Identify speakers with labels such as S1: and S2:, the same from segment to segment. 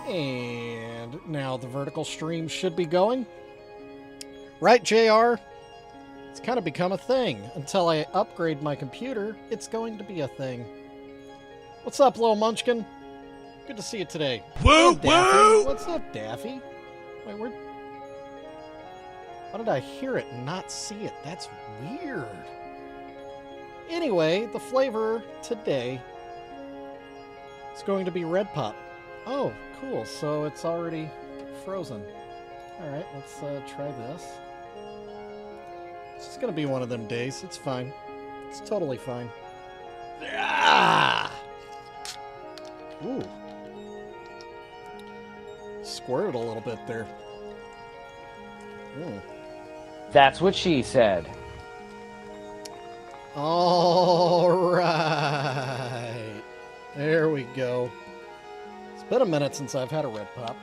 S1: And now the vertical stream should be going. Right, JR? It's kind of become a thing. Until I upgrade my computer, it's going to be a thing. What's up, little munchkin? Good to see you today.
S2: Woo,
S1: Hey, Daffy.
S2: woo!
S1: What's up, Daffy? Wait, where... How did I hear it and not see it? That's weird. Anyway, the flavor today is going to be Red Pop. Oh, cool. So it's already frozen. All right, let's try this. It's just going to be one of them days. It's fine. It's totally fine. Ah! Ooh. Squirted a little bit there. Ooh.
S3: That's what she said.
S1: All right. There we go. It's been a minute since I've had a Red Pop.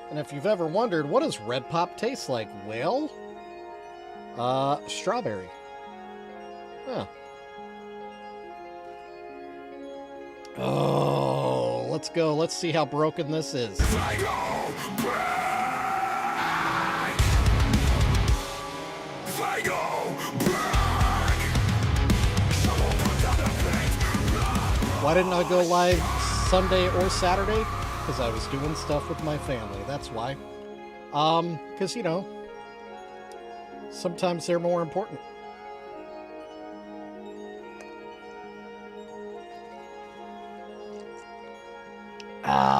S1: And if you've ever wondered, what does Red Pop taste like? Well, strawberry. Huh. Oh, let's go. Let's see how broken this is. Why didn't I go live Sunday or Saturday? Because I was doing stuff with my family. That's why. Because, you know, sometimes they're more important.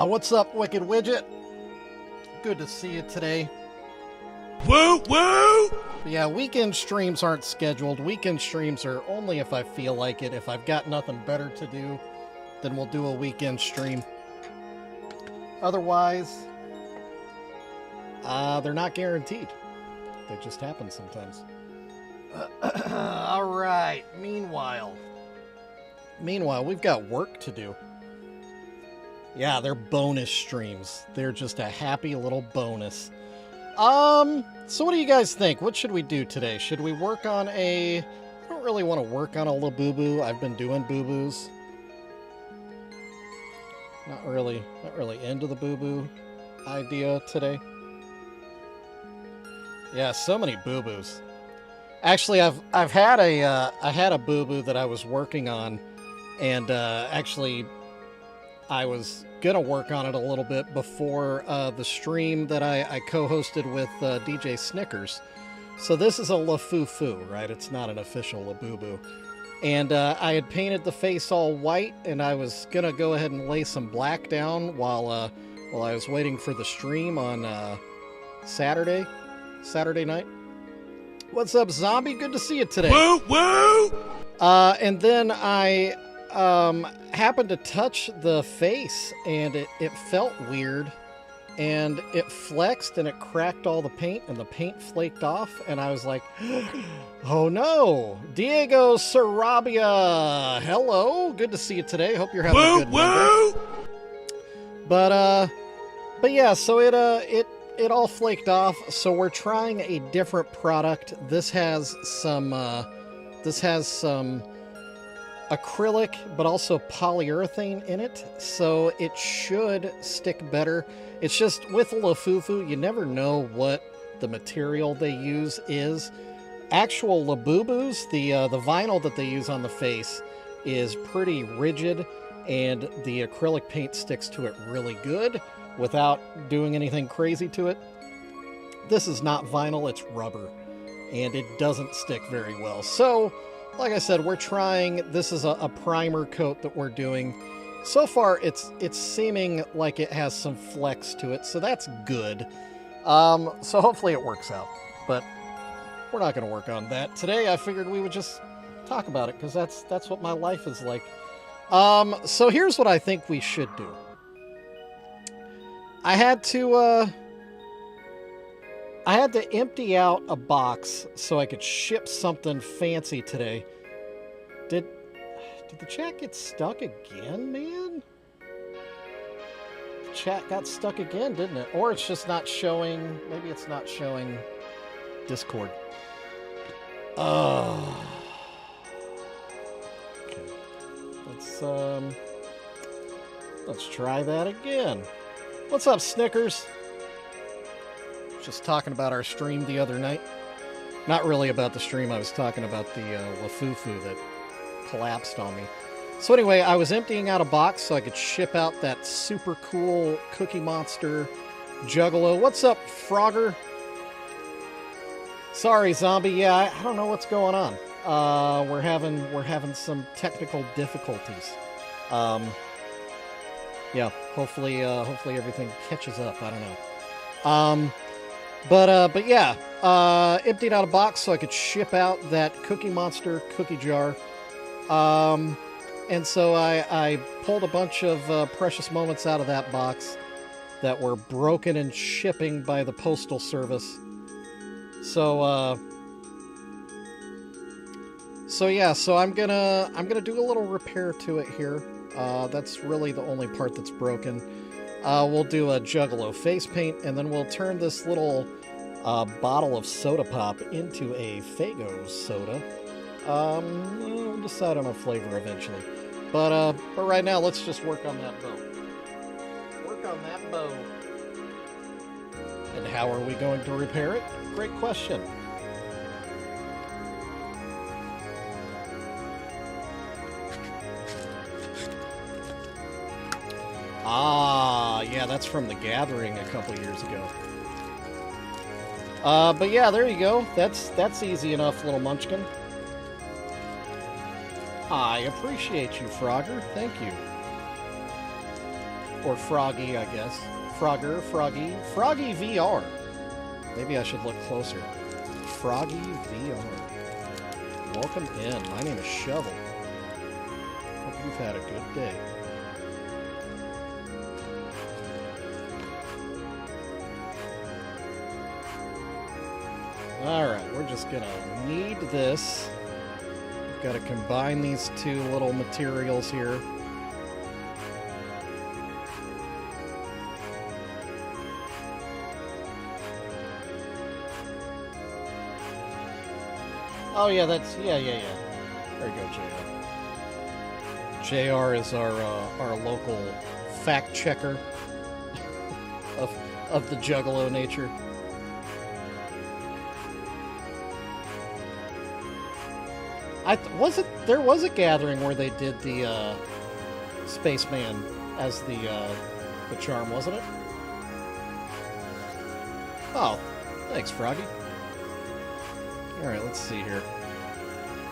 S1: What's up, Wicked Widget? Good to see you today.
S2: Woo, woo!
S1: Yeah, weekend streams aren't scheduled. Weekend streams are only if I feel like it. If I've got nothing better to do, then we'll do a weekend stream. Otherwise, they're not guaranteed. They just happen sometimes. All right. Meanwhile, we've got work to do. Yeah, they're bonus streams. They're just a happy little bonus. So what do you guys think? What should we do today? Should we work on a... I don't really want to work on a Labubu. I've been doing boo-boos. Not really into the boo-boo idea today. Yeah, so many boo-boos. Actually, I've had a boo-boo that I was working on, and actually I was gonna work on it a little bit before the stream that I co-hosted with DJ Snickers. So this is a Lafufu, right? It's not an official Labubu. And I had painted the face all white, and I was gonna go ahead and lay some black down while I was waiting for the stream on Saturday night. What's up, Zombie? Good to see you today.
S2: Woo, woo!
S1: And then I happened to touch the face, and it felt weird, and it flexed, and it cracked all the paint, and the paint flaked off, and I was like, oh no! Diego Sarabia! Hello! Good to see you today. Hope you're having a good Monday. But yeah, so it all flaked off, so we're trying a different product. This has some acrylic, but also polyurethane in it, so it should stick better. It's just with Lafufu, you never know what the material they use is. Actual Labubus, the vinyl that they use on the face is pretty rigid, and the acrylic paint sticks to it really good without doing anything crazy to it. This is not vinyl, it's rubber, and it doesn't stick very well. So, like I said, we're trying, this is a primer coat that we're doing. So far, it's seeming like it has some flex to it, so that's good. So hopefully it works out, but we're not going to work on that. Today, I figured we would just talk about it, because that's what my life is like. So here's what I think we should do. I had to empty out a box so I could ship something fancy today. Did the chat get stuck again, man? The chat got stuck again, didn't it? Or it's just not showing. Maybe it's not showing Discord. Okay. Let's try that again. What's up, Snickers? Just talking about our stream the other night. Not really about the stream, I was talking about the Lafufu that collapsed on me. So anyway, I was emptying out a box so I could ship out that super cool Cookie Monster Juggalo. What's up, Frogger? Sorry, Zombie. Yeah, I don't know what's going on. We're having some technical difficulties. Yeah, hopefully everything catches up. I don't know. But yeah, emptied out a box so I could ship out that Cookie Monster cookie jar. And so I pulled a bunch of precious moments out of that box that were broken in shipping by the Postal Service. So yeah, so I'm gonna do a little repair to it here. That's really the only part that's broken. We'll do a Juggalo face paint, and then we'll turn this little bottle of soda pop into a Faygo soda. We'll decide on a flavor eventually. But right now, let's just work on that bow. Work on that bow. And how are we going to repair it? Great question. Ah, yeah, that's from the Gathering a couple years ago. But yeah, there you go. That's easy enough, little munchkin. I appreciate you, Frogger. Thank you. Or Froggy, I guess. Frogger, Froggy. Froggy VR. Maybe I should look closer. Froggy VR. Welcome in. My name is Shovel. Hope you've had a good day. Alright, we're just gonna knead this. We've got to combine these two little materials here. Oh yeah, that's yeah. There you go, JR. JR is our local fact checker of the Juggalo nature. There was a gathering where they did the Spaceman as the charm, wasn't it? Oh, thanks, Froggy. Alright, let's see here.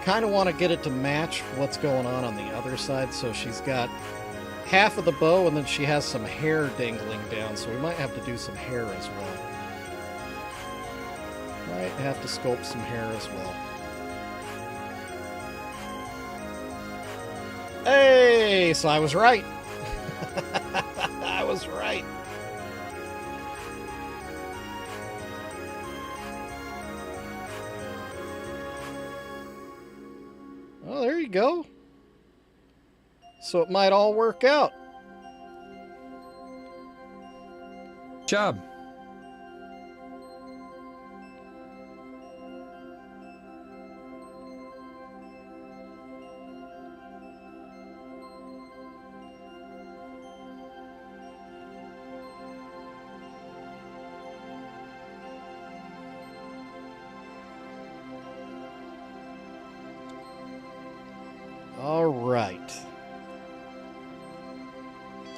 S1: Kind of want to get it to match what's going on the other side, so she's got half of the bow and then she has some hair dangling down, so we might have to do some hair as well. Might have to sculpt some hair as well. Hey, so I was right. I was right. Well, there you go. So it might all work out.
S4: Job.
S1: All right.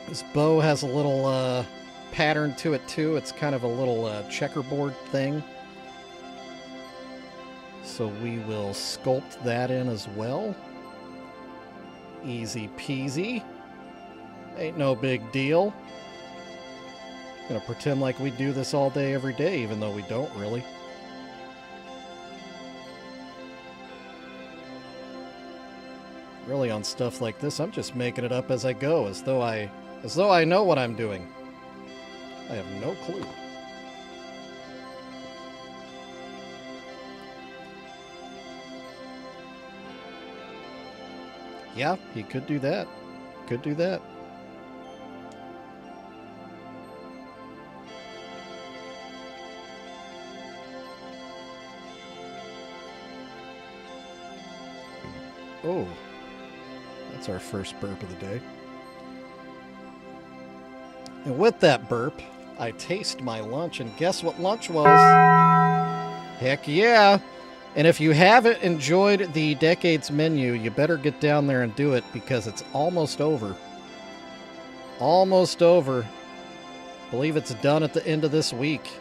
S1: This bow has a little pattern to it too. It's kind of a little checkerboard thing. So we will sculpt that in as well. Easy peasy. Ain't no big deal. Gonna pretend like we do this all day every day, even though we don't really. Really, on stuff like this, I'm just making it up as I go, as though I know what I'm doing. I have no clue. Yeah, he could do that. Could do that. Oh. That's our first burp of the day. And with that burp, I taste my lunch, and guess what lunch was? Heck yeah! And if you haven't enjoyed the Decades menu, you better get down there and do it because it's almost over. Almost over. I believe it's done at the end of this week.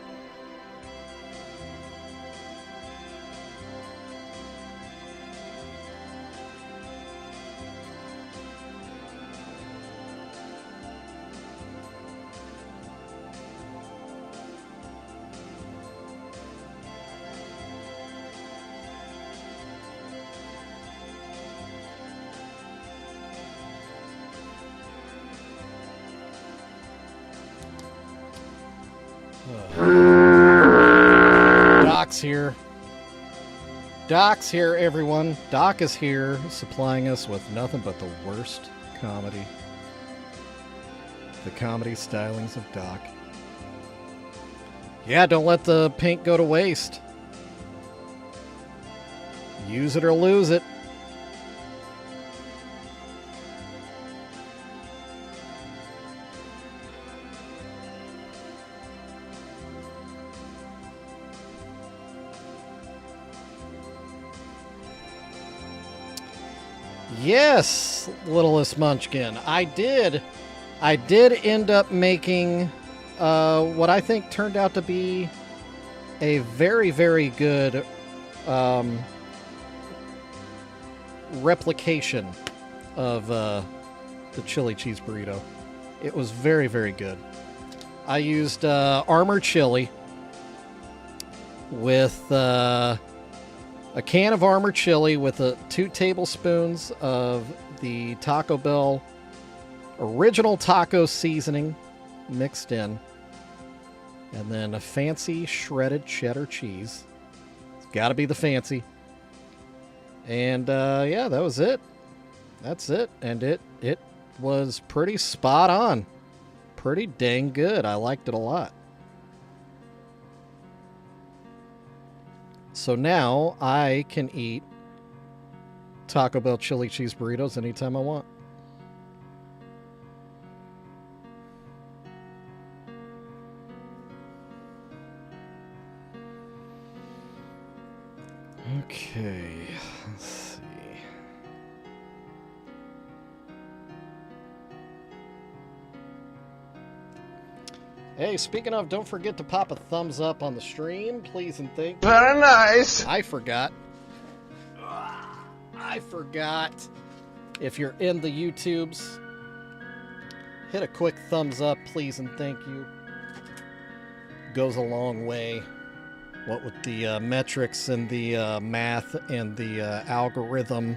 S1: Doc's here. Doc's here, everyone. Doc is here, supplying us with nothing but the worst comedy. The comedy stylings of Doc. Yeah, don't let the paint go to waste. Use it or lose it. Yes, littlest munchkin. I did end up making what I think turned out to be a very, very good replication of the chili cheese burrito. It was very, very good. I used Armor chili with a can of Armor chili with 2 tablespoons of the Taco Bell original taco seasoning mixed in. And then a fancy shredded cheddar cheese. It's got to be the fancy. And yeah, that was it. That's it. And it was pretty spot on. Pretty dang good. I liked it a lot. So now I can eat Taco Bell chili cheese burritos anytime I want. Okay, let's see. Hey, speaking of, don't forget to pop a thumbs up on the stream, please and thank you.
S2: Very nice.
S1: I forgot. If you're in the YouTubes, hit a quick thumbs up, please and thank you. Goes a long way. What with the metrics and the math and the algorithm.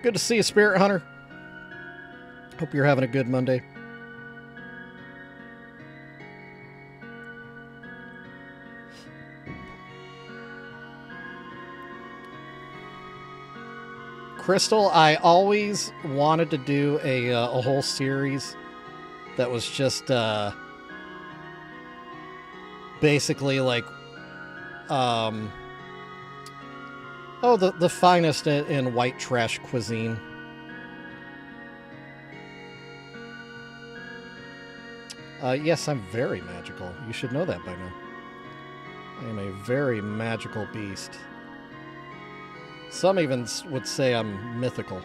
S1: Good to see you, Spirit Hunter. Hope you're having a good Monday. Crystal, I always wanted to do a whole series that was just basically like the finest in white trash cuisine. Yes, I'm very magical. You should know that by now. I am a very magical beast. Some even would say I'm mythical.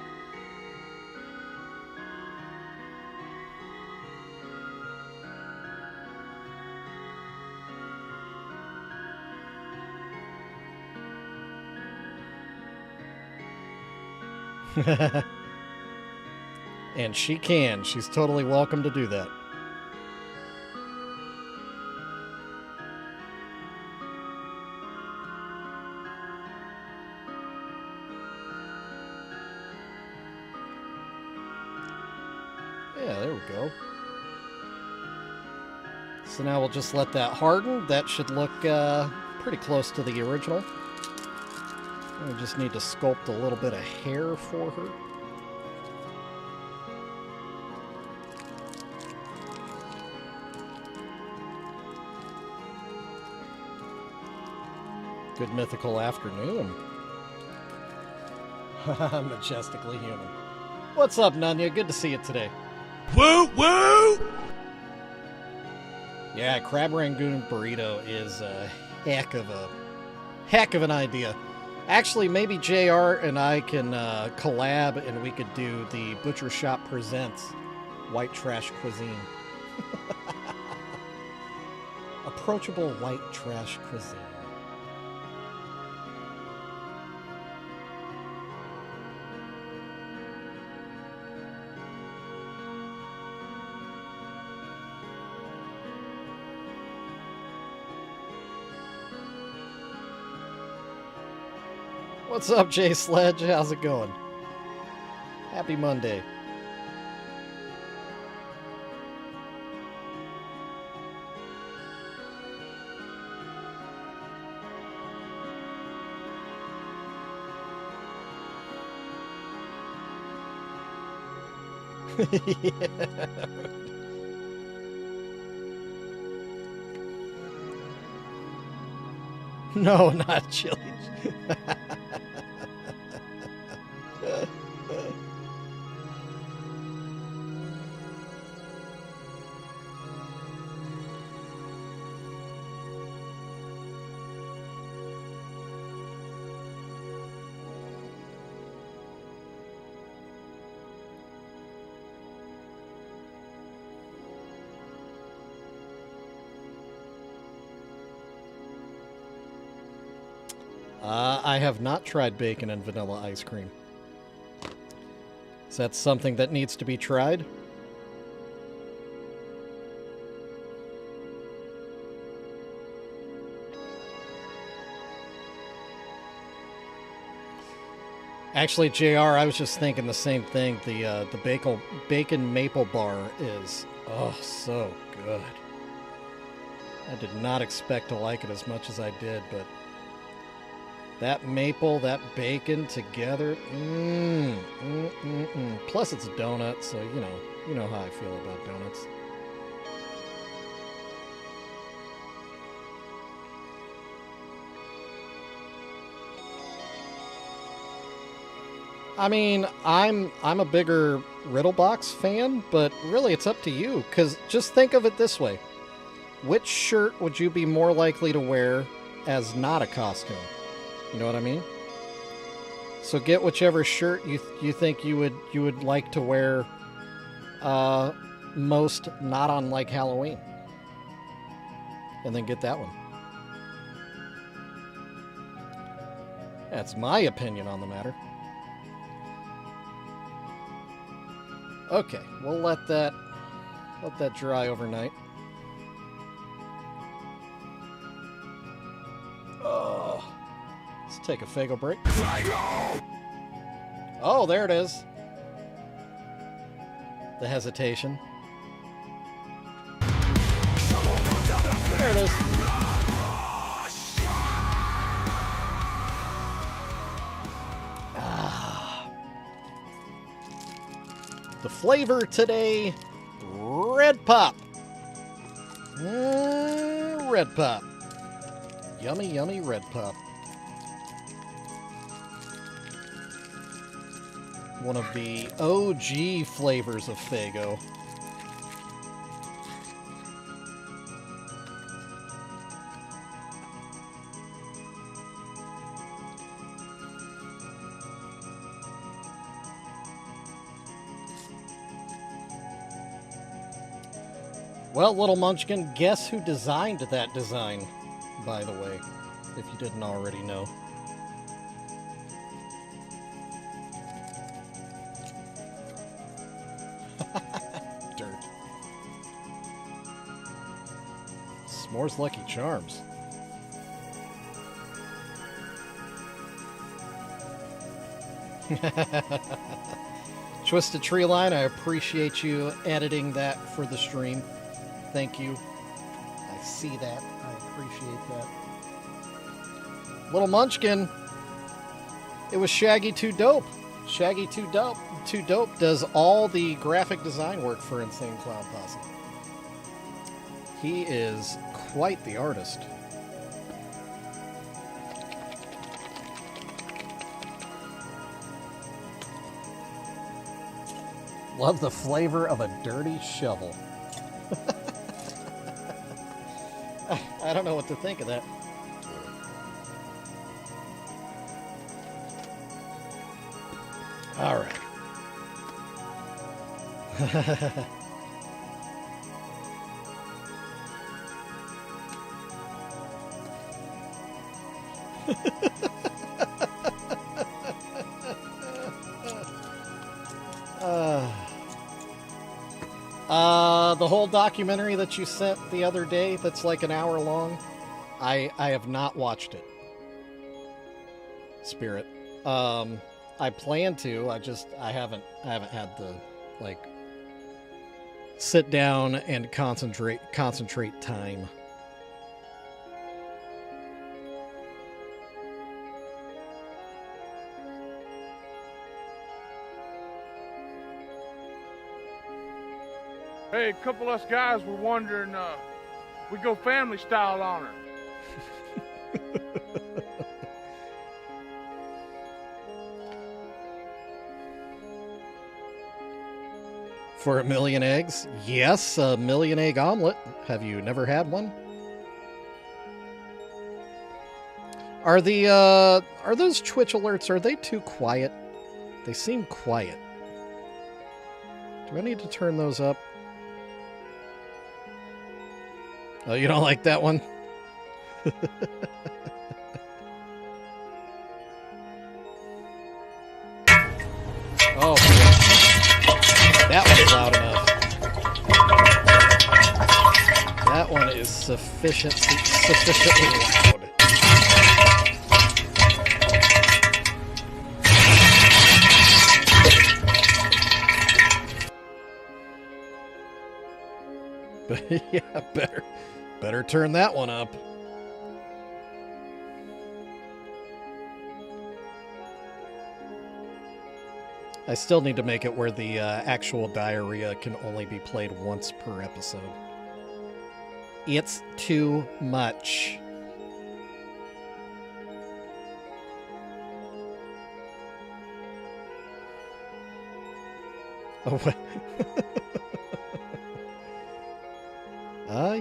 S1: And she can. She's totally welcome to do that. Yeah, there we go. So now we'll just let that harden. That should look pretty close to the original. We just need to sculpt a little bit of hair for her. Good mythical afternoon. Majestically human. What's up, Nunya? Good to see you today.
S2: Woo woo!
S1: Yeah, crab rangoon burrito is a heck of an idea. Actually, maybe JR and I can collab and we could do the Butcher Shop Presents White Trash Cuisine. Approachable white trash cuisine. What's up, Jay Sledge? How's it going? Happy Monday. Yeah. No, not chili. I have not tried bacon and vanilla ice cream. Is that something that needs to be tried? Actually, JR, I was just thinking the same thing. The bacon maple bar is, oh, so good. I did not expect to like it as much as I did, but that maple, that bacon together, Plus it's a donut, so you know how I feel about donuts. I mean, I'm a bigger Riddlebox fan, but really it's up to you, because just think of it this way. Which shirt would you be more likely to wear as not a costume? You know what I mean? So get whichever shirt you think you would like to wear most not on like Halloween. And then get that one. That's my opinion on the matter. Okay, we'll let that dry overnight. Oh, let's take a Faygo break. Oh, there it is. The hesitation. There it is. The flavor today, Red Pop. Red Pop. Yummy, yummy Red Pop. One of the OG flavors of Faygo. Well, Little Munchkin, guess who designed that design, by the way, if you didn't already know. Dirt. S'mores Lucky Charms. Twisted Tree Line, I appreciate you editing that for the stream. Thank you. I see that. I appreciate that. Little Munchkin. It was Shaggy 2 Dope. Shaggy 2 Dope. 2 Dope does all the graphic design work for Insane Clown Posse. He is quite the artist. Love the flavor of a dirty shovel. I don't know what to think of that. All right. The whole documentary that you sent the other day that's like an hour long, I have not watched it. Spirit. I plan to. I haven't had the like sit down and concentrate time.
S2: Hey, a couple of us guys were wondering, we go family style on her.
S1: For 1,000,000 eggs? Yes, a 1,000,000 egg omelet. Have you never had one? Are those Twitch alerts, are they too quiet? They seem quiet. Do I need to turn those up? Oh, you don't like that one? Oh, that one's loud enough. That one is sufficiently loud. But yeah, better turn that one up. I still need to make it where the actual diarrhea can only be played once per episode. It's too much. Oh, what?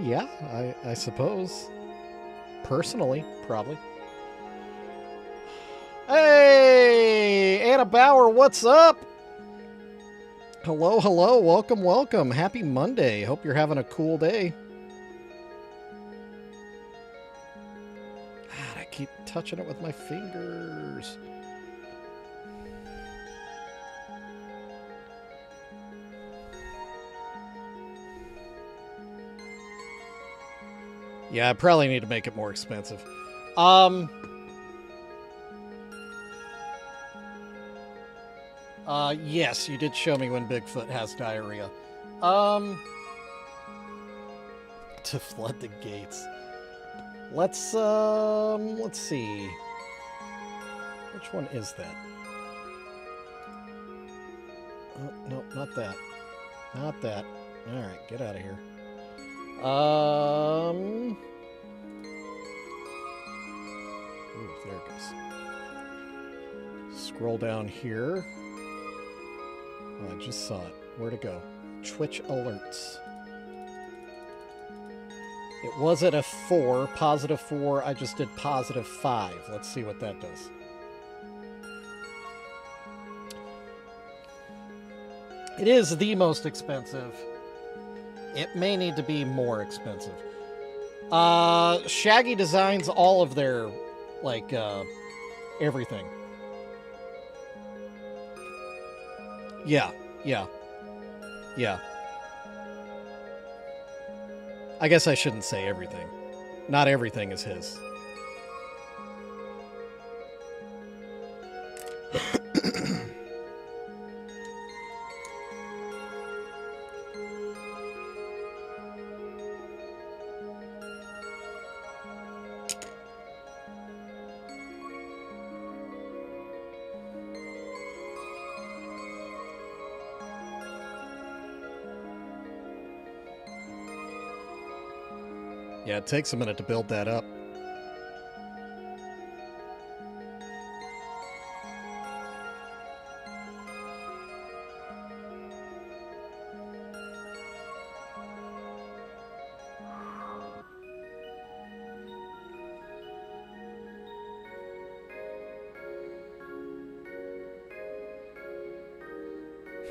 S1: Yeah, I suppose. Personally, probably. Hey, Anna Bauer, what's up? Hello, hello, welcome. Happy Monday. Hope you're having a cool day. God, I keep touching it with my fingers. Yeah, I probably need to make it more expensive. Yes, you did show me when Bigfoot has diarrhea. To flood the gates. Let's see. Which one is that? Oh, no, not that. Not that. Alright, get out of here. Ooh, there it goes. Scroll down here. Oh, I just saw it. Where'd it go? Twitch alerts. It was at a 4, positive 4. I just did positive 5. Let's see what that does. It is the most expensive. It may need to be more expensive. Shaggy designs all of their, like, everything. Yeah. I guess I shouldn't say everything. Not everything is his. Yeah, it takes a minute to build that up.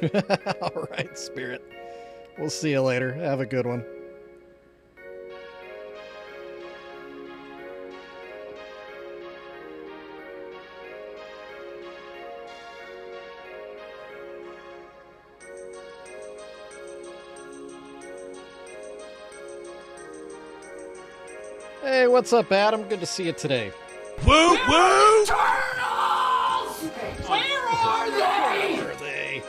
S1: All right, Spirit. We'll see you later. Have a good one. Hey, what's up, Adam? Good to see you today.
S5: Woo woo!
S6: Turtles! Where are they?
S1: Where are they?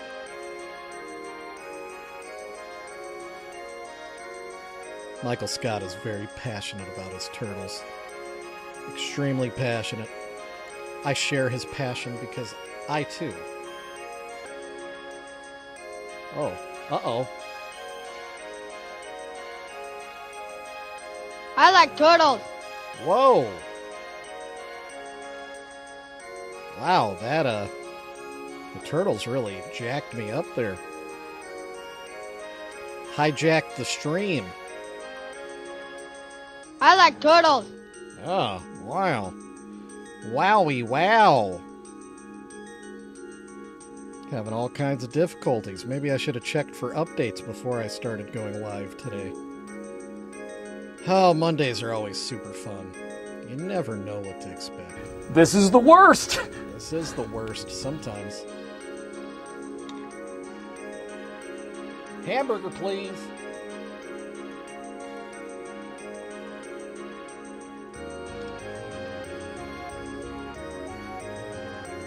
S1: Michael Scott is very passionate about his turtles. Extremely passionate. I share his passion because I too. Oh, uh-oh.
S7: I like turtles.
S1: Whoa. Wow, that, the turtles really jacked me up there. Hijacked the stream.
S7: I like turtles.
S1: Oh, wow. Wowie, wow. Having all kinds of difficulties. Maybe I should have checked for updates before I started going live today. Oh, Mondays are always super fun. You never know what to expect.
S3: This is the worst!
S1: This is the worst sometimes. Hamburger, please.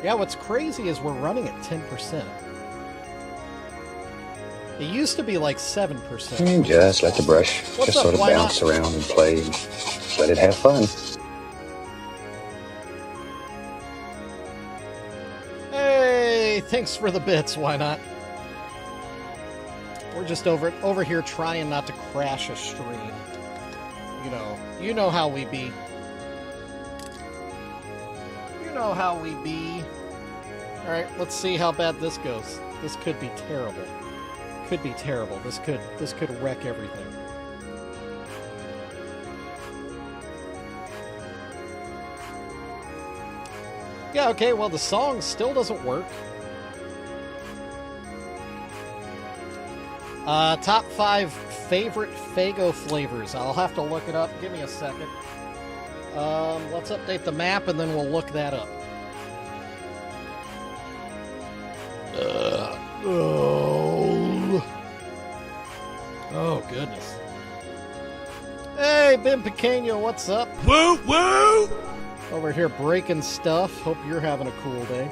S1: Yeah, what's crazy is we're running at 10%. It used to be like 7%.
S8: Just let the brush
S1: What's
S8: just
S1: up?
S8: sort of
S1: Why
S8: bounce
S1: not?
S8: around and play. Just let it have fun.
S1: Hey, thanks for the bits. Why not? We're just over here trying not to crash a stream. You know how we be. You know how we be. All right, let's see how bad this goes. This could be terrible. Could be terrible. This could wreck everything. Yeah, okay, well the song still doesn't work. Top 5 favorite Faygo flavors. I'll have to look it up. Give me a second. Let's update the map and then we'll look that up. Oh, goodness. Hey, Ben Pequeño, what's up?
S5: Woo woo!
S1: Over here breaking stuff. Hope you're having a cool day.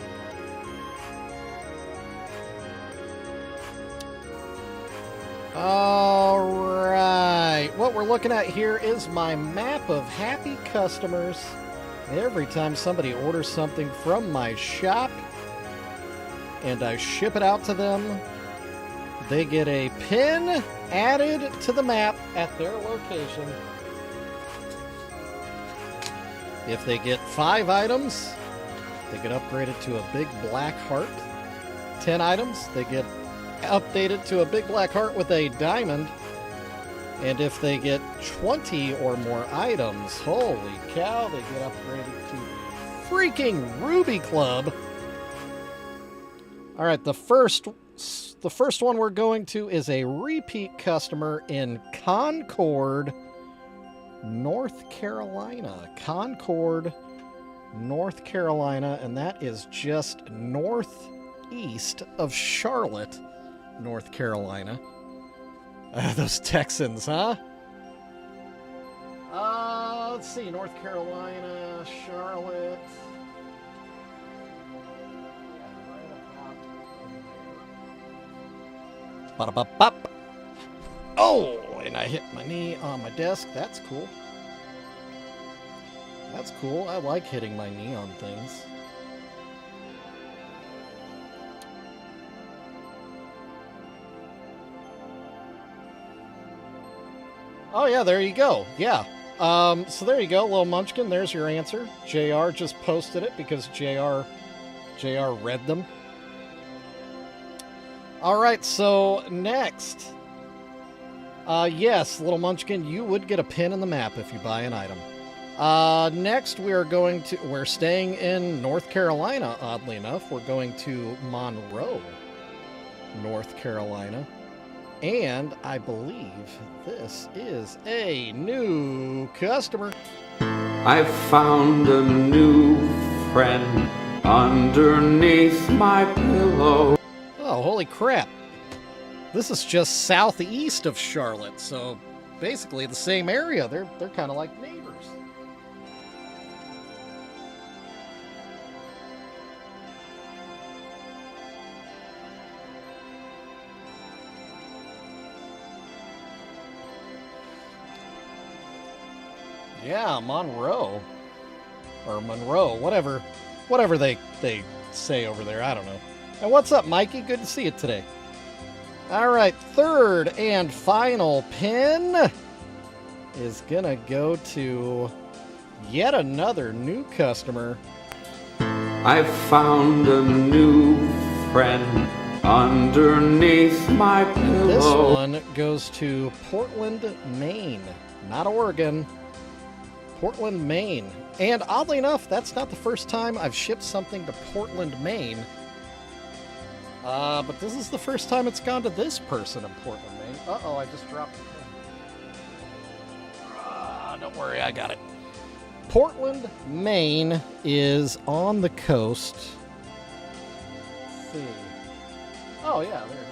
S1: All right. What we're looking at here is my map of happy customers. Every time somebody orders something from my shop and I ship it out to them, they get a pin added to the map at their location. If they get 5 items, they get upgraded to a big black heart. 10 items, they get updated to a big black heart with a diamond. And if they get 20 or more items, holy cow, they get upgraded to the freaking Ruby Club. All right, the first one we're going to is a repeat customer in Concord, North Carolina. Concord, North Carolina, and that is just northeast of Charlotte, North Carolina. Those Texans, huh? Let's see, North Carolina, Charlotte. Ba-da-ba-bop. Oh, and I hit my knee on my desk. That's cool. That's cool. I like hitting my knee on things. Oh, yeah, there you go. Yeah. So there you go, Little Munchkin. There's your answer. JR just posted it because JR read them. All right, so next. Yes, Little Munchkin, you would get a pin in the map if you buy an item. Next, we're staying in North Carolina, oddly enough. We're going to Monroe. North Carolina. And I believe this is a new customer.
S9: I found a new friend underneath my pillow.
S1: Oh, holy crap. This is just southeast of Charlotte, so basically the same area. They're kind of like neighbors. Yeah, Monroe. Or Monroe, whatever they say over there, I don't know. And what's up, Mikey? Good to see you today. All right, third and final pin is gonna go to yet another new customer.
S9: I found a new friend underneath my pillow.
S1: This one goes to Portland, Maine, not Oregon. Portland, Maine. And oddly enough, that's not the first time I've shipped something to Portland, Maine. But this is the first time it's gone to this person in Portland, Maine. Uh-oh, I just dropped it. Don't worry, I got it. Portland, Maine is on the coast. Let's see. Oh, yeah, there it is.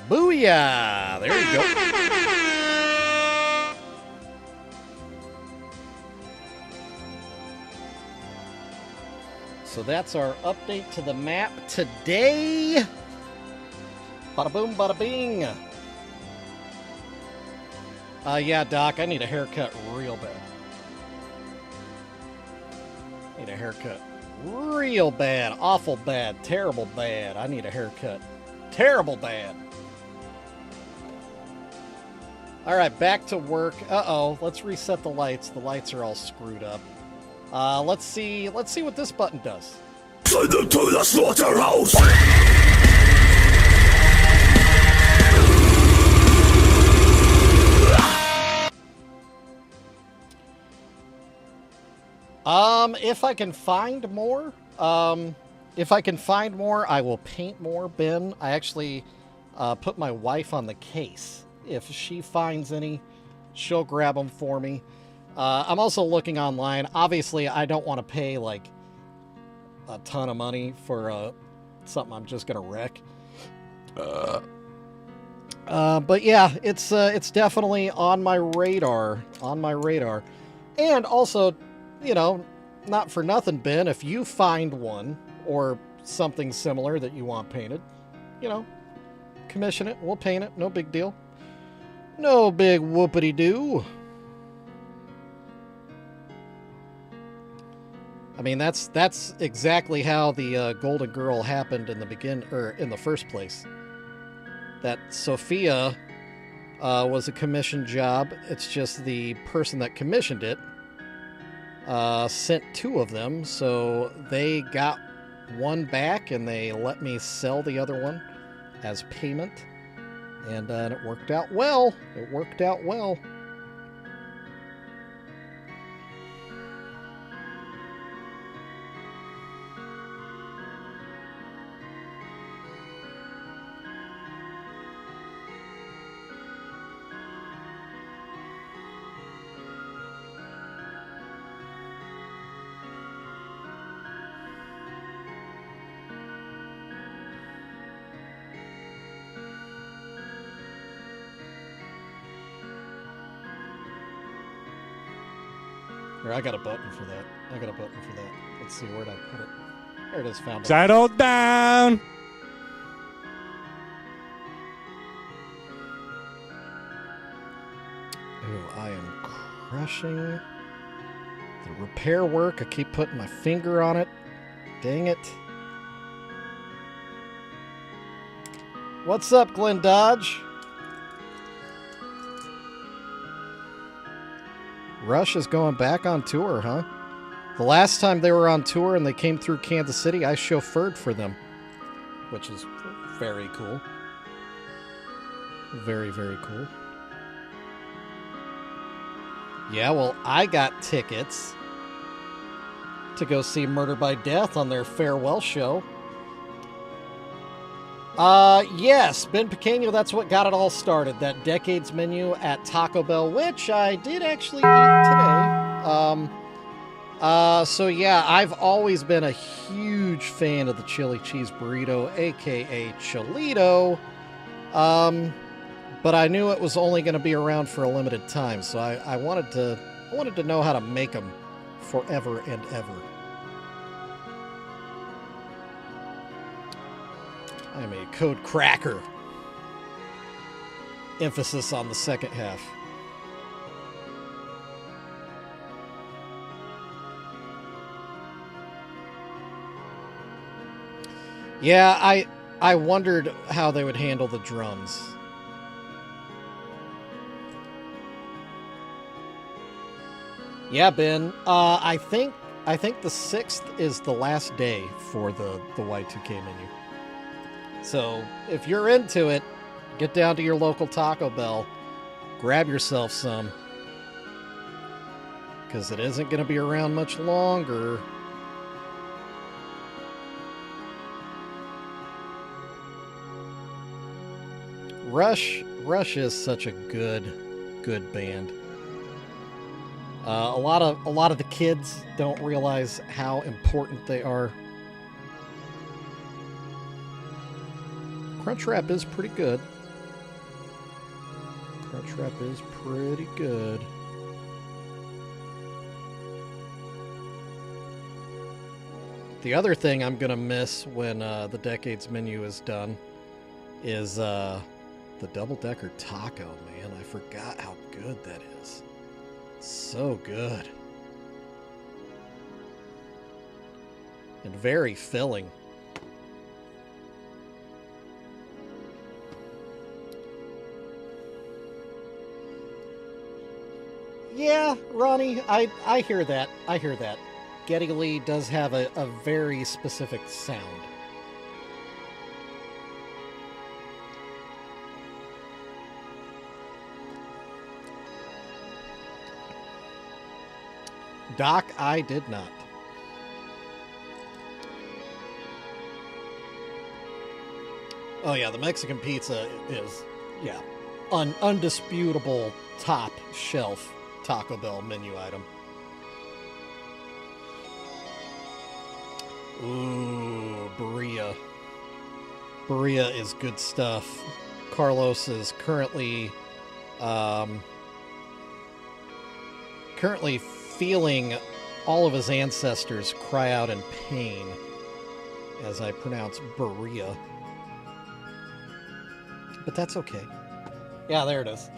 S1: Booyah! There you go. So that's our update to the map today. Bada boom, bada bing. Yeah, Doc, I need a haircut real bad. Need a haircut real bad. Awful bad. Terrible bad. I need a haircut. Terrible bad. All right, back to work. Uh-oh, let's reset the lights. The lights are all screwed up. Let's see what this button does.
S5: Send them to the slaughterhouse!
S1: If I can find more, I will paint more, Ben. I actually put my wife on the case. If she finds any, she'll grab them for me. I'm also looking online. Obviously, I don't want to pay like a ton of money for something I'm just gonna wreck. But yeah, it's definitely on my radar. And also, you know, not for nothing, Ben, if you find one or something similar that you want painted, you know, commission it. We'll paint it. No big deal. No big whoopity-doo. I mean, that's exactly how the Golden Girl happened in the first place. That Sophia was a commissioned job. It's just the person that commissioned it sent two of them, so they got one back and they let me sell the other one as payment. And it worked out well. Or I got a button for that. Let's see, where'd I put it? There it is, found it.
S4: Settle down!
S1: Ooh, I am crushing the repair work. I keep putting my finger on it. Dang it. What's up, Glenn Dodge? Rush is going back on tour, huh? The last time they were on tour and they came through Kansas City, I chauffeured for them, which is very cool. Very, very cool. Yeah, well, I got tickets. to go see Murder by Death on their farewell show. Yes, Ben Pequeño, that's what got it all started. That Decades menu at Taco Bell, which I did actually eat today. So yeah, I've always been a huge fan of the chili cheese burrito, aka Cholito. But I knew it was only going to be around for a limited time, so I wanted to know how to make them forever and ever. I am a code cracker. Emphasis on the second half. Yeah, I wondered how they would handle the drums. Yeah, Ben. I think the 6th is the last day for the Y2K menu. So if you're into it, get down to your local Taco Bell, grab yourself some, because it isn't going to be around much longer. Rush is such a good band. A lot of the kids don't realize how important they are. Crunchwrap is pretty good. Crunchwrap is pretty good. The other thing I'm gonna miss when the Decades menu is done is the double-decker taco, man. I forgot how good that is. So good. And very filling. Yeah, Ronnie, I hear that. I hear that. Geddy Lee does have a very specific sound. Doc, I did not. Oh yeah, the Mexican pizza is, yeah, undisputable top shelf Taco Bell menu item. Ooh, Berea. Berea is good stuff. Carlos is currently feeling all of his ancestors cry out in pain as I pronounce Berea. But that's okay. Yeah, there it is.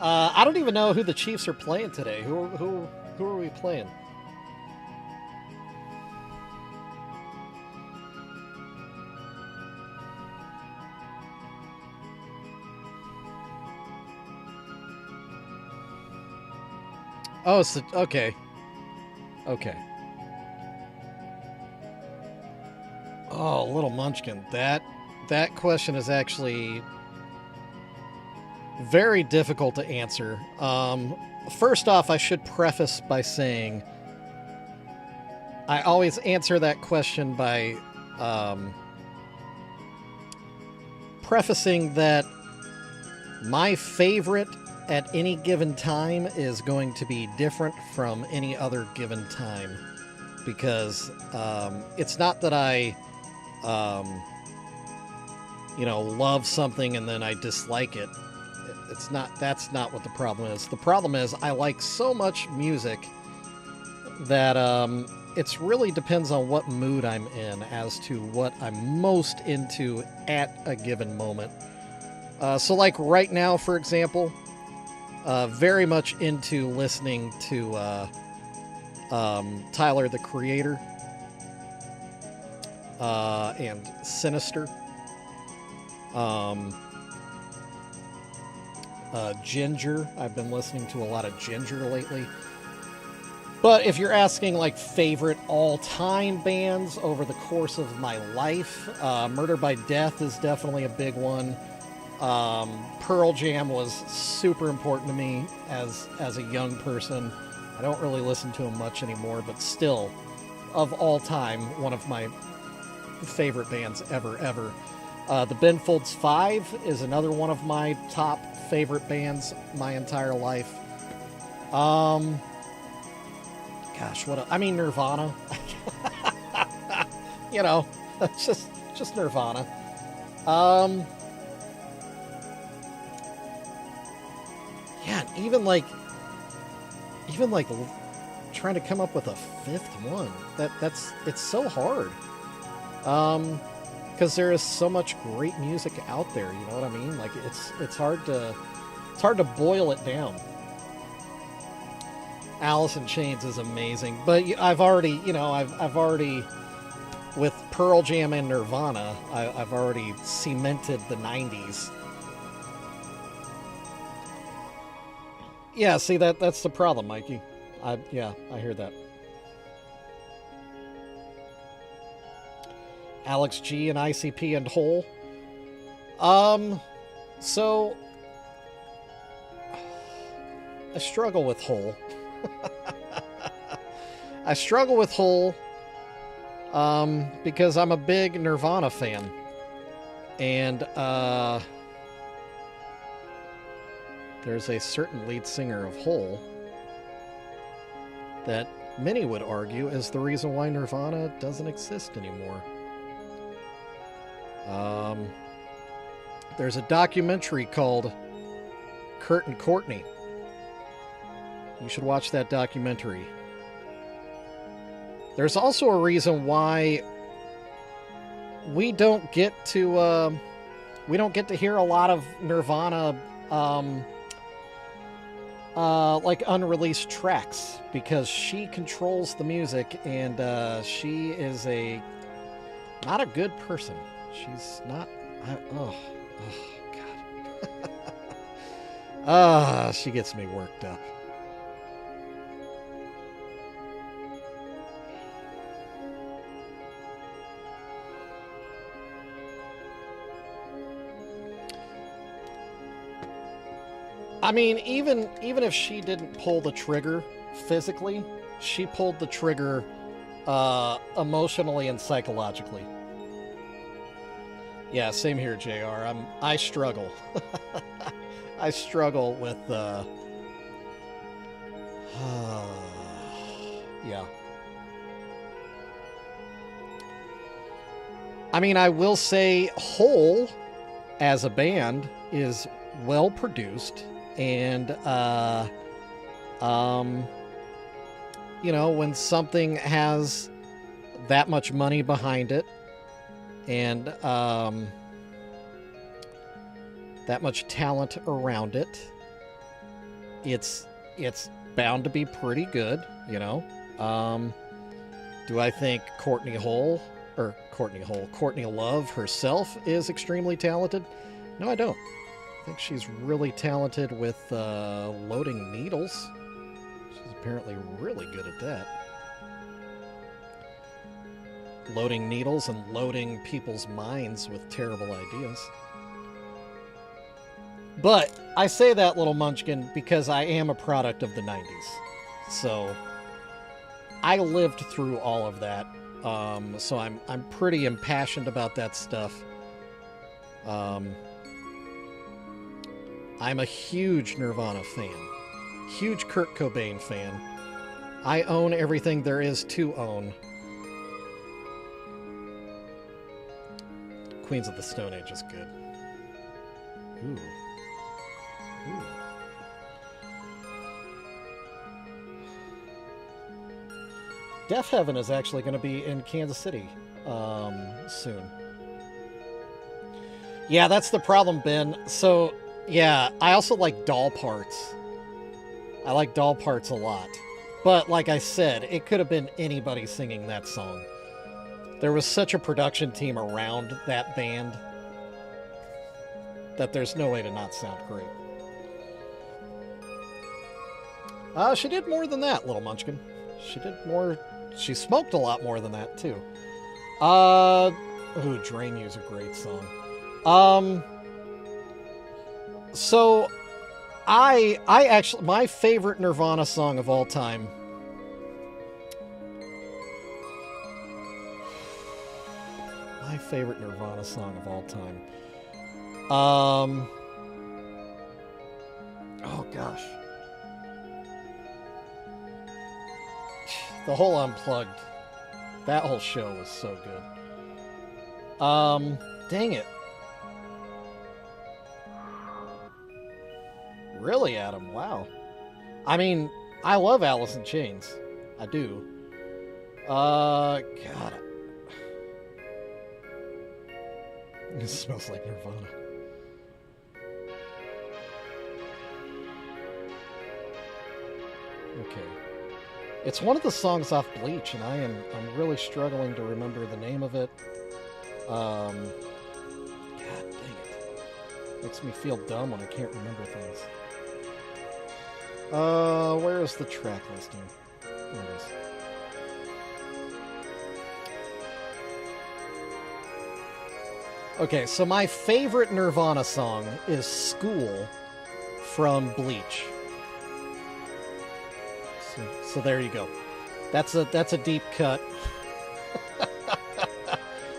S1: I don't even know who the Chiefs are playing today. Who are we playing? Oh, so, okay. Okay. Oh, Little Munchkin. That question is actually very difficult to answer. First off, I should preface by saying I always answer that question by prefacing that my favorite at any given time is going to be different from any other given time, because it's not that I love something and then I dislike it. That's not what the problem is. The problem is I like so much music that it's really depends on what mood I'm in as to what I'm most into at a given moment. So like right now, for example, very much into listening to Tyler, the Creator, and Sinister. Ginger. I've been listening to a lot of Ginger lately. But if you're asking like favorite all-time bands over the course of my life, Murder by Death is definitely a big one. Pearl Jam was super important to me as a young person. I don't really listen to him much anymore, but still, of all time, one of my favorite bands ever. The Ben Folds 5 is another one of my top favorite bands my entire life. Gosh, I mean, Nirvana. You know, just Nirvana. Yeah, even like trying to come up with a fifth one. It's so hard. Because there is so much great music out there, you know what I mean? Like it's hard to boil it down. Alice in Chains is amazing, but I've already with Pearl Jam and Nirvana, I've already cemented the 90s. Yeah, see that's the problem, Mikey. I hear that. Alex G and ICP and Hole. So I struggle with Hole. I struggle with Hole because I'm a big Nirvana fan. And there's a certain lead singer of Hole that many would argue is the reason why Nirvana doesn't exist anymore. There's a documentary called Kurt and Courtney. You should watch that documentary. There's also a reason why we don't get to hear a lot of Nirvana like unreleased tracks, because she controls the music, and she is not a good person. She's not. Oh God. She gets me worked up. I mean, even if she didn't pull the trigger physically, she pulled the trigger emotionally and psychologically. Yeah, same here, JR. I struggle. I struggle with yeah. I mean, I will say Hole as a band is well produced, and you know, when something has that much money behind it and that much talent around it, it's bound to be pretty good, you know. Do I think Courtney Love herself is extremely talented? No, I don't. I think she's really talented with loading needles. She's apparently really good at that. Loading needles and loading people's minds with terrible ideas. But I say that, little munchkin, because I am a product of the 90s. So I lived through all of that. So I'm pretty impassioned about that stuff. I'm a huge Nirvana fan. Huge Kurt Cobain fan. I own everything there is to own. Queens of the Stone Age is good. Ooh. Ooh. Deaf Heaven is actually going to be in Kansas City soon. Yeah, that's the problem, Ben. So, yeah, I also like doll parts. I like doll parts a lot. But like I said, it could have been anybody singing that song. There was such a production team around that band that there's no way to not sound great. She did more than that, little munchkin. She did more. She smoked a lot more than that, too. Ooh, Drain You's a great song. So, I actually, my favorite Nirvana song of all time. My favorite Nirvana song of all time. Oh gosh. The whole Unplugged. That whole show was so good. Dang it. Really, Adam? Wow. I mean, I love Alice in Chains. I do. God. It smells like Nirvana. Okay. It's one of the songs off Bleach, and I'm really struggling to remember the name of it. God dang it. Makes me feel dumb when I can't remember things. Where is the track listing? There it is. Okay, so my favorite Nirvana song is School from Bleach. So there you go. That's a deep cut.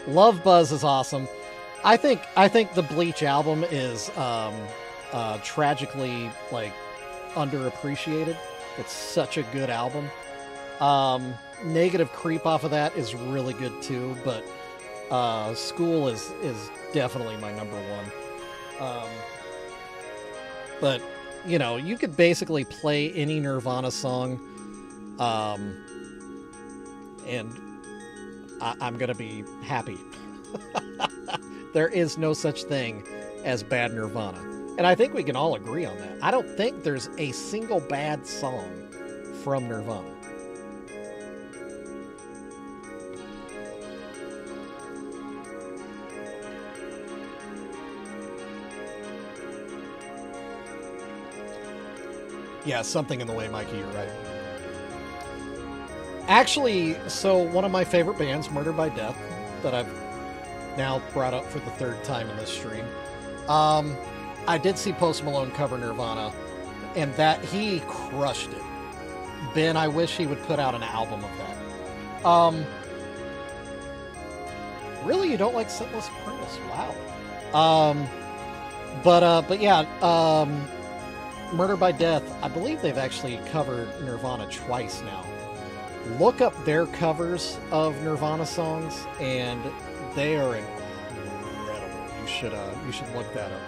S1: Love Buzz is awesome. I think the Bleach album is tragically like underappreciated. It's such a good album. Negative Creep off of that is really good too, but School is definitely my number one. But you know, you could basically play any Nirvana song, and I'm gonna be happy. There is no such thing as bad Nirvana, and I think we can all agree on that. I don't think there's a single bad song from Nirvana. Yeah, something in the way, Mikey, you're right. Actually, so one of my favorite bands, Murder by Death, that I've now brought up for the third time in this stream, I did see Post Malone cover Nirvana, and that he crushed it. Ben, I wish he would put out an album of that. Really, you don't like Scentless Apprentice? Wow. But yeah, Murder by Death, I believe they've actually covered Nirvana twice now. Look up their covers of Nirvana songs, and they are incredible. You should look that up.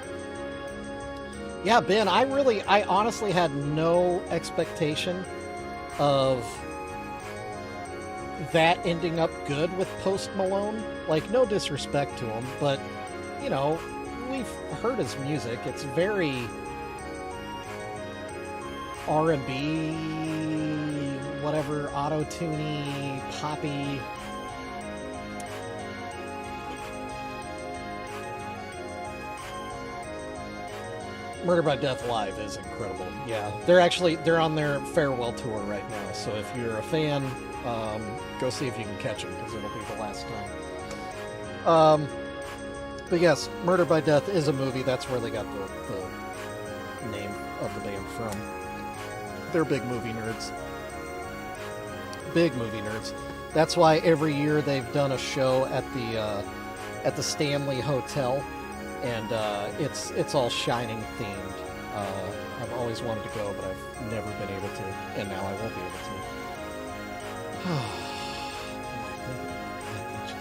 S1: Yeah, Ben, I honestly had no expectation of that ending up good with Post Malone. Like, no disrespect to him, but, you know, we've heard his music. It's very R&B, whatever, auto-tuney, poppy. Murder by Death Live is incredible. Yeah, they're on their farewell tour right now. So if you're a fan, go see if you can catch them, because it'll be the last time. But yes, Murder by Death is a movie. That's where they got the name of the band from. They're big movie nerds. Big movie nerds. That's why every year they've done a show at the Stanley Hotel, and it's all Shining themed. I've always wanted to go, but I've never been able to, and now I won't be able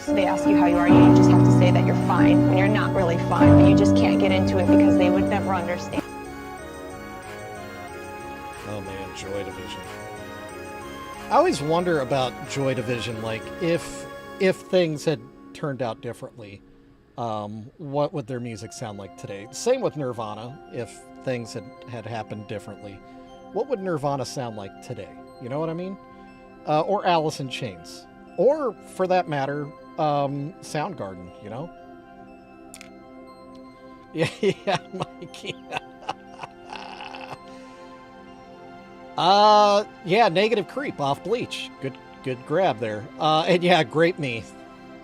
S1: to.
S10: They ask you how you are, you just have to say that you're fine when you're not really fine, but you just can't get into it because they would never understand.
S1: Oh man, Joy Division. I always wonder about Joy Division, like if things had turned out differently, what would their music sound like today? Same with Nirvana. If things had happened differently, what would Nirvana sound like today? You know what I mean? Or Alice in Chains, or for that matter, Soundgarden. You know? Yeah, Mikey. Yeah, Negative Creep off Bleach. Good grab there. And yeah, Grape Me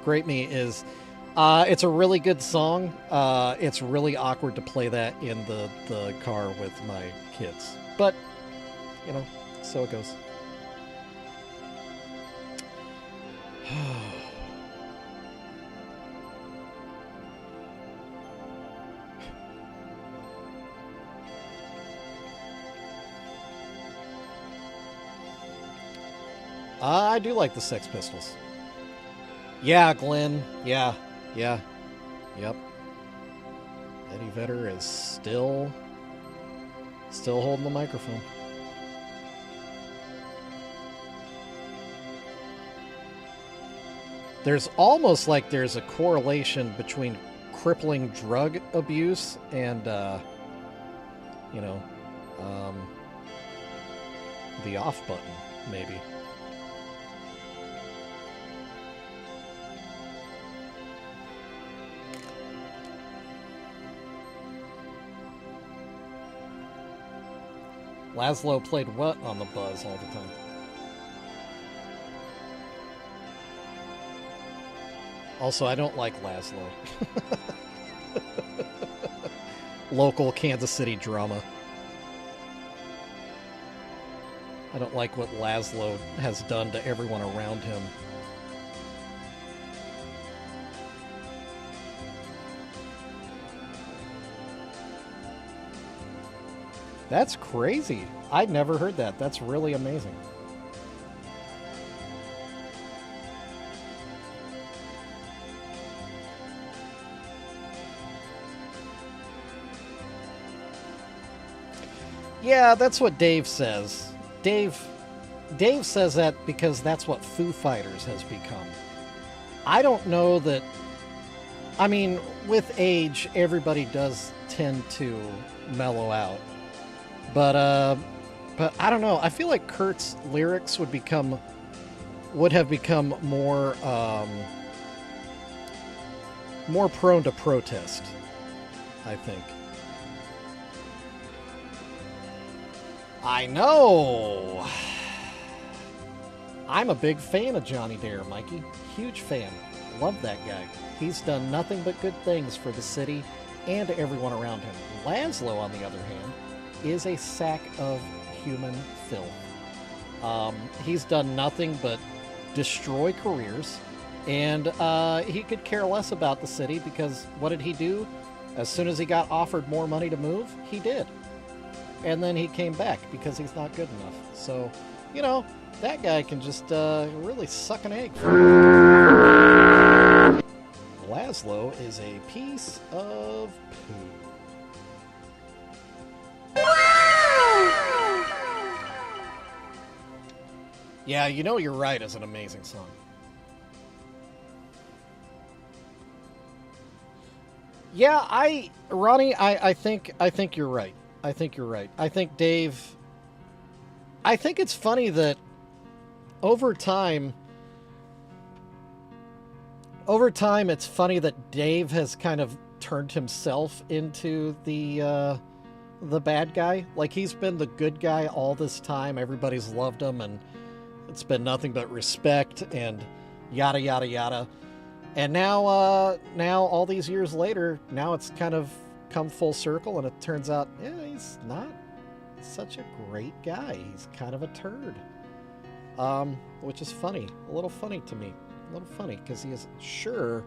S1: is, It's a really good song. It's really awkward to play that in the car with my kids. But, you know, so it goes. I do like the Sex Pistols. Yeah, Glenn. Yeah. Yep. Eddie Vedder is still holding the microphone. There's almost like there's a correlation between crippling drug abuse and, the off button, maybe. Laszlo played what on the buzz all the time? Also, I don't like Laszlo. Local Kansas City drama. I don't like what Laszlo has done to everyone around him. That's crazy. I'd never heard that. That's really amazing. Yeah, that's what Dave says. Dave says that because that's what Foo Fighters has become. I don't know that... I mean, with age, everybody does tend to mellow out. But I don't know. I feel like Kurt's lyrics would have become more prone to protest, I think. I know. I'm a big fan of Johnny Dare, Mikey. Huge fan. Love that guy. He's done nothing but good things for the city and everyone around him. Laszlo, on the other hand, is a sack of human filth. He's done nothing but destroy careers, and he could care less about the city because what did he do? As soon as he got offered more money to move, he did. And then he came back because he's not good enough. So, you know, that guy can just really suck an egg. Laszlo is a piece of poo. Yeah, You Know You're Right is an amazing song. Yeah, Ronnie, I think you're right. I think you're right. I think Dave... I think it's funny that over time, it's funny that Dave has kind of turned himself into the bad guy. Like, he's been the good guy all this time. Everybody's loved him, and it's been nothing but respect and yada, yada, yada. And now all these years later, now it's kind of come full circle, and it turns out, yeah, he's not such a great guy. He's kind of a turd. Which is funny. A little funny to me. A little funny, because he has sure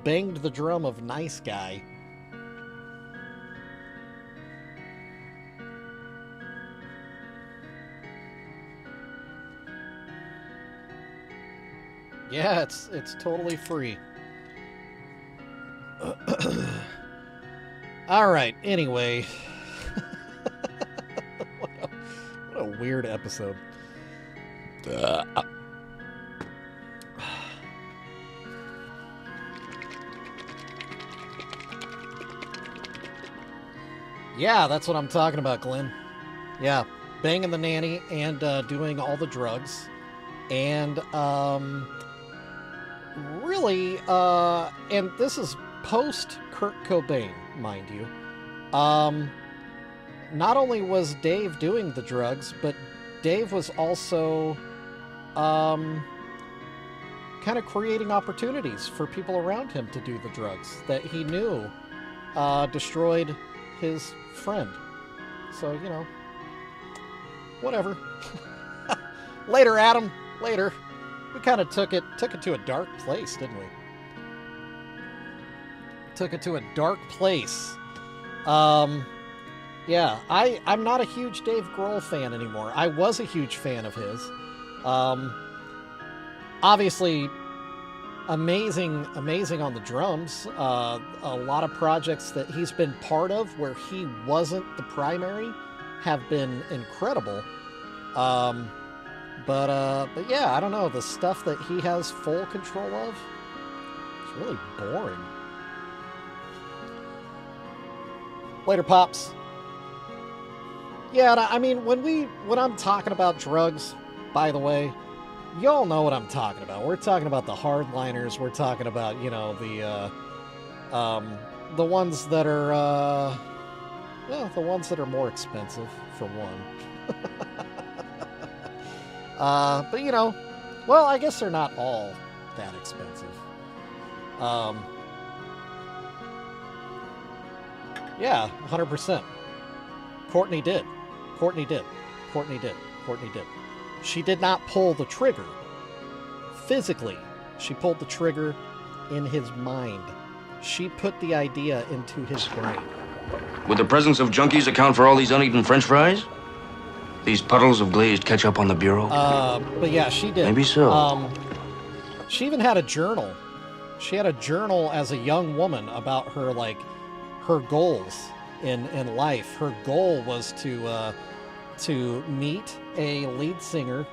S1: banged the drum of nice guy. Yeah, it's totally free. All right, anyway. what a weird episode. Yeah, that's what I'm talking about, Glenn. Yeah, banging the nanny and doing all the drugs. And really, and this is post Kurt Cobain, mind you. Not only was Dave doing the drugs, but Dave was also kind of creating opportunities for people around him to do the drugs that he knew destroyed his friend. So, you know, whatever. Later, Adam. Later. We kind of took it to a dark place, didn't we? Took it to a dark place. Yeah, I'm not a huge Dave Grohl fan anymore. I was a huge fan of his. Obviously, amazing on the drums. A lot of projects that he's been part of where he wasn't the primary have been incredible. But yeah, I don't know. The stuff that he has full control of, it's really boring. Later, Pops. Yeah, I mean, when I'm talking about drugs, by the way, y'all know what I'm talking about. We're talking about the hardliners. We're talking about, you know, the ones that are, well, the ones that are more expensive, for one. But, you know, well, I guess they're not all that expensive. Yeah, 100%. Courtney did. She did not pull the trigger physically. She pulled the trigger in his mind. She put the idea into his brain.
S11: Would the presence of junkies account for all these uneaten French fries? These puddles of glazed ketchup on the bureau?
S1: But yeah, she did.
S11: Maybe so.
S1: She even had a journal. She had a journal as a young woman about her, like, her goals in life. Her goal was to meet a lead singer,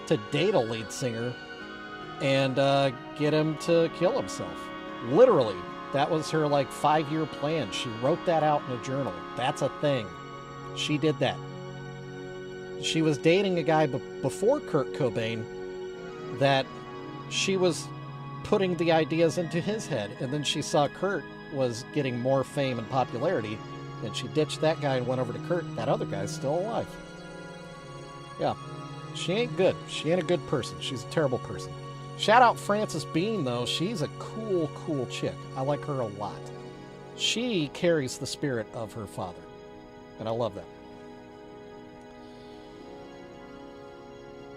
S1: to date a lead singer, and get him to kill himself. Literally, that was her, like, 5-year plan. She wrote that out in a journal. That's a thing. She did that. She was dating a guy before Kurt Cobain that she was putting the ideas into his head, and then she saw Kurt was getting more fame and popularity, and she ditched that guy and went over to Kurt. That other guy's still alive. Yeah. She ain't good. She ain't a good person. She's a terrible person. Shout out Frances Bean, though. She's a cool chick. I like her a lot. She carries the spirit of her father, and I love that.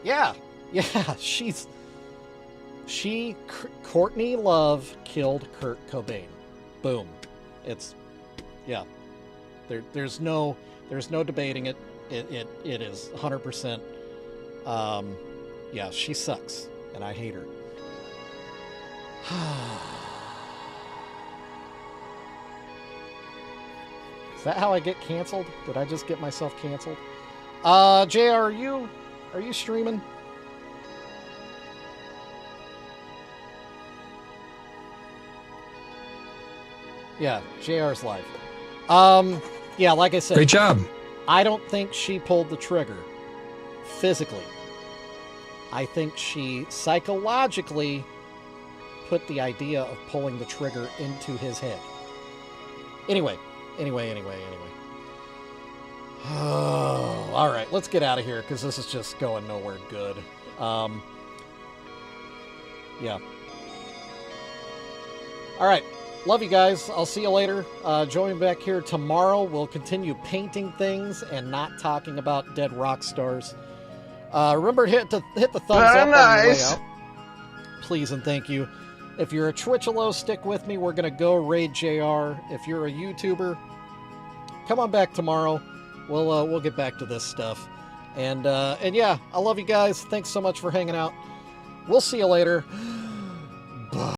S1: Yeah, Courtney Love killed Kurt Cobain. Boom. Yeah. There's no debating it. It is 100%. Yeah, she sucks, and I hate her. Is that how I get canceled? Did I just get myself canceled? JR, are you streaming? Yeah, JR's live. Yeah, like I said.
S4: Great job.
S1: I don't think she pulled the trigger physically. I think she psychologically put the idea of pulling the trigger into his head. Anyway. Oh, all right, let's get out of here because this is just going nowhere good. Yeah. All right. Love you guys. I'll see you later. Join me back here tomorrow. We'll continue painting things and not talking about dead rock stars. Remember, hit the thumbs up on your way out. Please and thank you. If you're a Twitchalo, stick with me. We're going to go raid JR. If you're a YouTuber, come on back tomorrow. We'll get back to this stuff. And yeah, I love you guys. Thanks so much for hanging out. We'll see you later.